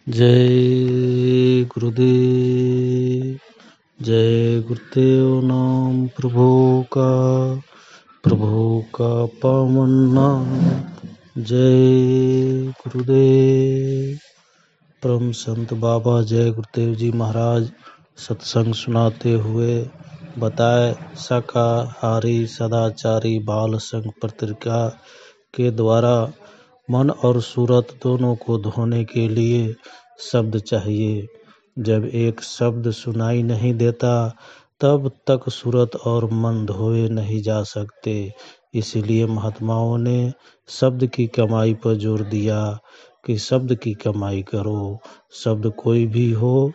जय गुरुदेव। जय गुरुदेव नाम प्रभु का पावन नाम। जय गुरुदेव। परम संत बाबा जय गुरुदेव जी महाराज सत्संग सुनाते हुए बताए, शाकाहारी सदाचारी बाल संघ पत्रिका के द्वारा मन और सूरत दोनों को धोने के लिए शब्द चाहिए। जब एक शब्द सुनाई नहीं देता तब तक सूरत और मन धोए नहीं जा सकते। इसलिए महात्माओं ने शब्द की कमाई पर जोर दिया कि शब्द की कमाई करो। शब्द कोई भी हो,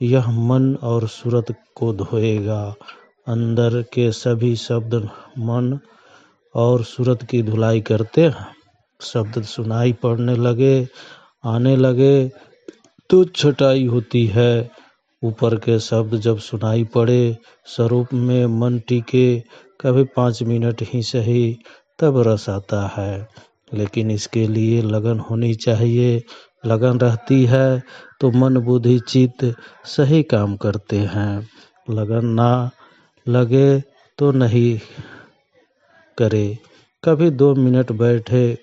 यह मन और सूरत को धोएगा। अंदर के सभी शब्द मन और सूरत की धुलाई करते हैं। शब्द सुनाई पड़ने लगे, आने लगे तो छटाई होती है। ऊपर के शब्द जब सुनाई पड़े, स्वरूप में मन टिके, कभी 5 मिनट ही सही, तब रस आता है। लेकिन इसके लिए लगन होनी चाहिए। लगन रहती है तो मन बुद्धि चित्त सही काम करते हैं। लगन ना लगे तो नहीं करे। कभी 2 मिनट बैठे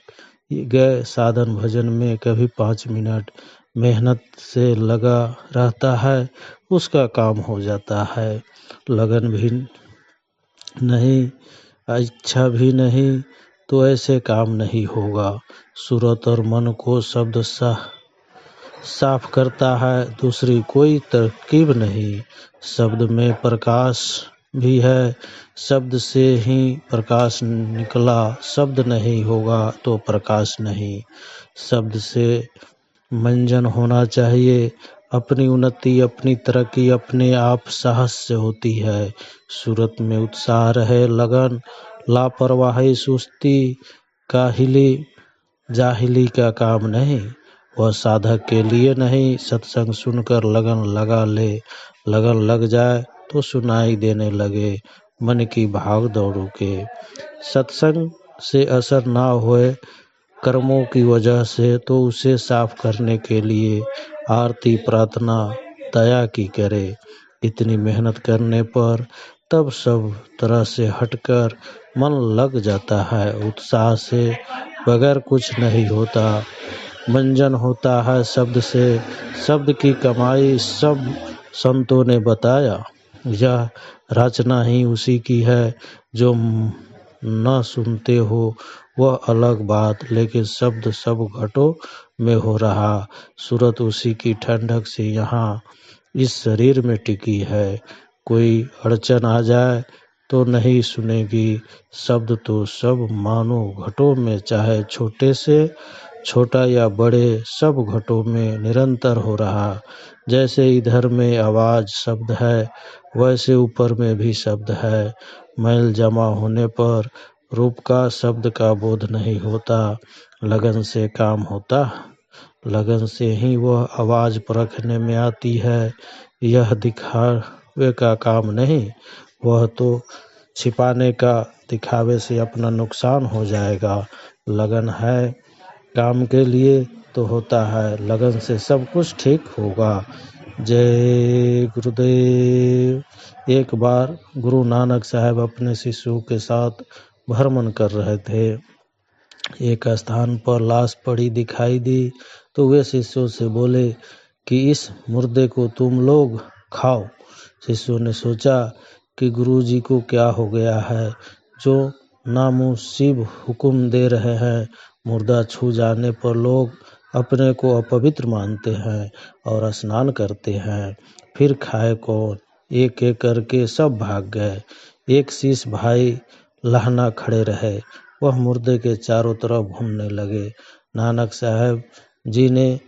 गए साधन भजन में, कभी 5 मिनट मेहनत से लगा रहता है, उसका काम हो जाता है। लगन भी नहीं, इच्छा भी नहीं, तो ऐसे काम नहीं होगा। सूरत और मन को शब्द साफ करता है, दूसरी कोई तरकीब नहीं। शब्द में प्रकाश भी है, शब्द से ही प्रकाश निकला। शब्द नहीं होगा तो प्रकाश नहीं। शब्द से मंजन होना चाहिए। अपनी उन्नति, अपनी तरक्की अपने आप साहस से होती है। सूरत में उत्साह रहे, लगन, लापरवाही, सुस्ती, काहिली, जाहिली का काम नहीं। वह साधक के लिए नहीं। सत्संग सुनकर लगन लगा ले। लगन लग जाए तो सुनाई देने लगे मन की भाग दौड़ों के। सत्संग से असर ना होए कर्मों की वजह से, तो उसे साफ करने के लिए आरती प्रार्थना दया की करे। इतनी मेहनत करने पर तब सब तरह से हटकर मन लग जाता है। उत्साह से बगैर कुछ नहीं होता। मंजन होता है शब्द से। शब्द की कमाई सब संतों ने बताया। यह रचना ही उसी की है। जो न सुनते हो वह अलग बात, लेकिन शब्द सब घटों में हो रहा। सूरत उसी की ठंडक से यहाँ इस शरीर में टिकी है। कोई अड़चन आ जाए तो नहीं सुनेगी। शब्द तो सब मानो घटों में, चाहे छोटे से छोटा या बड़े, सब घटों में निरंतर हो रहा। जैसे इधर में आवाज शब्द है, वैसे ऊपर में भी शब्द है। मैल जमा होने पर रूप का शब्द का बोध नहीं होता। लगन से काम होता, लगन से ही वह आवाज परखने में आती है। यह दिखावे का काम नहीं, वह तो छिपाने का। दिखावे से अपना नुकसान हो जाएगा। लगन है काम के लिए तो होता है। लगन से सब कुछ ठीक होगा। जय गुरुदेव। एक बार गुरु नानक साहब अपने शिष्यों के साथ भ्रमण कर रहे थे। एक स्थान पर लाश पड़ी दिखाई दी तो वे शिष्यों से बोले कि इस मुर्दे को तुम लोग खाओ। शिष्यों ने सोचा कि गुरुजी को क्या हो गया है, जो नामुसीब हुक्म दे रहे हैं। मुर्दा छू जाने पर लोग अपने को अपवित्र मानते हैं और स्नान करते हैं। फिर खाए कौन? एक एक करके सब भाग गए। एक शिष्य भाई लहना खड़े रहे। वह मुर्दे के चारों तरफ घूमने लगे। नानक साहब जी ने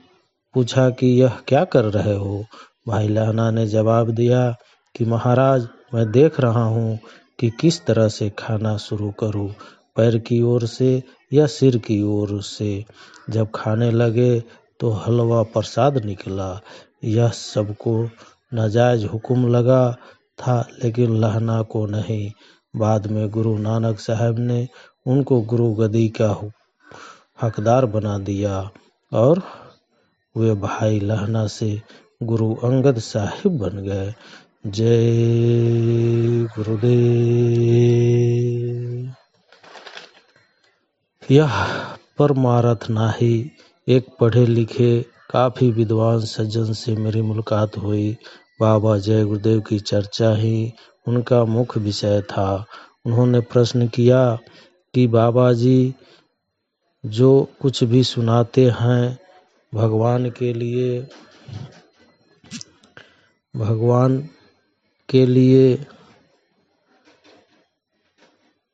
पूछा कि यह क्या कर रहे हो? भाई लहना ने जवाब दिया कि महाराज, मैं देख रहा हूँ कि किस तरह से खाना शुरू करूँ, पैर की ओर से या सिर की ओर से। जब खाने लगे तो हलवा प्रसाद निकला। यह सबको नाजायज हुक्म लगा था, लेकिन लहना को नहीं। बाद में गुरु नानक साहब ने उनको गुरु गद्दी का हकदार बना दिया और वे भाई लहना से गुरु अंगद साहिब बन गए। जय गुरुदेव। यह परमार्थ नाही। एक पढ़े लिखे काफी विद्वान सज्जन से मेरी मुलाकात हुई। बाबा जय गुरुदेव की चर्चा ही उनका मुख्य विषय था। उन्होंने प्रश्न किया कि बाबा जी जो कुछ भी सुनाते हैं भगवान के लिए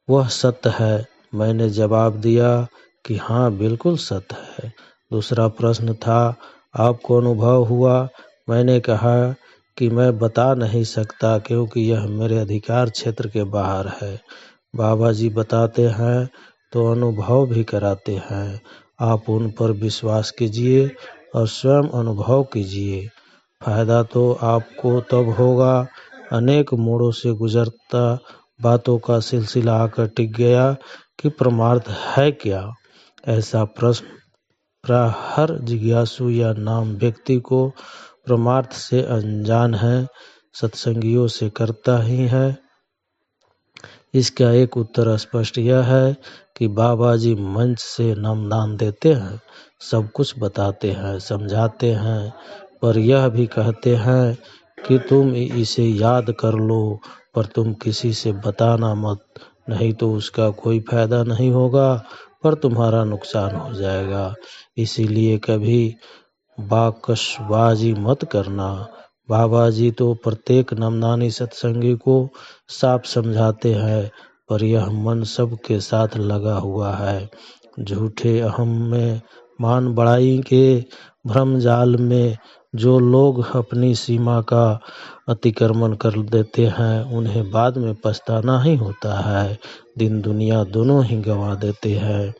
वह सत्य है। मैंने जवाब दिया कि हाँ बिल्कुल सत्य है। दूसरा प्रश्न था आपको अनुभव हुआ? मैंने कहा कि मैं बता नहीं सकता क्योंकि यह मेरे अधिकार क्षेत्र के बाहर है। बाबा जी बताते हैं तो अनुभव भी कराते हैं। आप उन पर विश्वास कीजिए और स्वयं अनुभव कीजिए। फायदा तो आपको तब होगा अनेक मोड़ों से गुजरता बातों का सिलसिला आकर टिक गया कि परमार्थ है क्या। ऐसा प्रश्न प्राय हर जिज्ञासु या नाम व्यक्ति को परमार्थ से अनजान है सत्संगियों से करता ही है। इसका एक उत्तर स्पष्ट यह है कि बाबा जी मंच से नामदान देते हैं, सब कुछ बताते हैं, समझाते हैं, पर यह भी कहते हैं कि तुम इसे याद कर लो पर तुम किसी से बताना मत, नहीं तो उसका कोई फायदा नहीं होगा पर तुम्हारा नुकसान हो जाएगा। इसीलिए कभी बाकसबाजी मत करना। बाबा जी तो प्रत्येक नामदानी सत्संगी को साफ समझाते हैं पर यह मन सबके साथ लगा हुआ है। झूठे अहम में मान बढ़ाई के भ्रम जाल में जो लोग अपनी सीमा का अतिक्रमण कर देते हैं उन्हें बाद में पछताना ही होता है। दिन दुनिया दोनों ही गंवा देते हैं।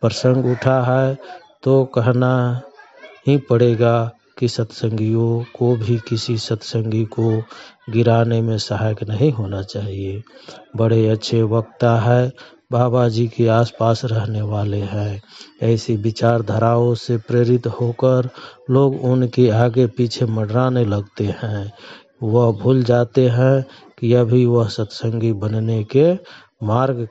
प्रसंग उठा है तो कहना ही पड़ेगा कि सत्संगियों को भी किसी सत्संगी को गिराने में सहायक नहीं होना चाहिए। बड़े अच्छे वक्ता है, बाबा जी के आसपास रहने वाले हैं। ऐसी विचारधाराओं से प्रेरित होकर लोग उनके आगे पीछे मंडराने लगते हैं। वह भूल जाते हैं कि अभी वह सत्संगी बनने के मार्ग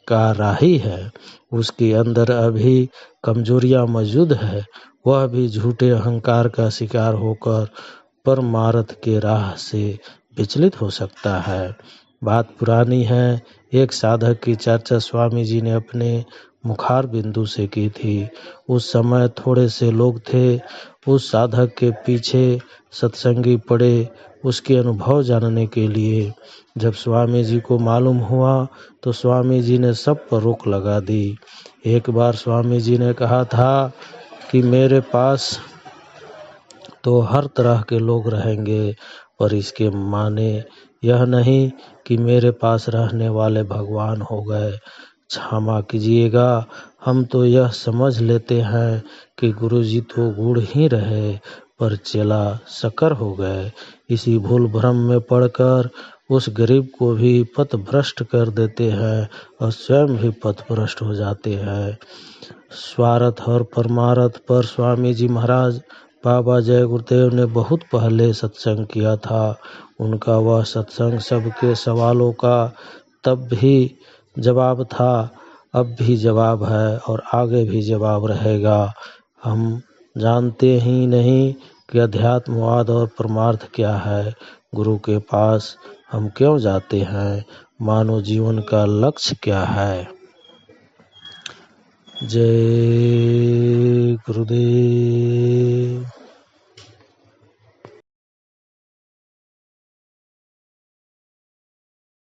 का राही है। उसके अंदर अभी कमजोरियां मौजूद है। वह भी झूठे अहंकार का शिकार होकर परमार्थ के राह से विचलित हो सकता है। बात पुरानी है। एक साधक की चर्चा स्वामी जी ने अपने मुखार बिंदु से की थी। उस समय थोड़े से लोग थे। उस साधक के पीछे सत्संगी पड़े उसके अनुभव जानने के लिए। जब स्वामी जी को मालूम हुआ तो स्वामी जी ने सब पर रोक लगा दी। एक बार स्वामी जी ने कहा था कि मेरे पास तो हर तरह के लोग रहेंगे पर इसके माने यह नहीं कि मेरे पास रहने वाले भगवान हो गए। क्षमा कीजिएगा, हम तो यह समझ लेते हैं कि गुरुजी तो गुड़ ही रहे पर चेला शक्कर हो गए। इसी भूल भ्रम में पड़कर उस गरीब को भी पथभ्रष्ट कर देते हैं और स्वयं भी पथभ्रष्ट हो जाते हैं। स्वार्थ और परमार्थ पर स्वामी जी महाराज बाबा जय गुरुदेव ने बहुत पहले सत्संग किया था। उनका वह सत्संग सबके सवालों का तब भी जवाब था, अब भी जवाब है और आगे भी जवाब रहेगा। हम जानते ही नहीं कि अध्यात्मवाद और परमार्थ क्या है। गुरु के पास हम क्यों जाते हैं? मानव जीवन का लक्ष्य क्या है? जय गुरुदेव।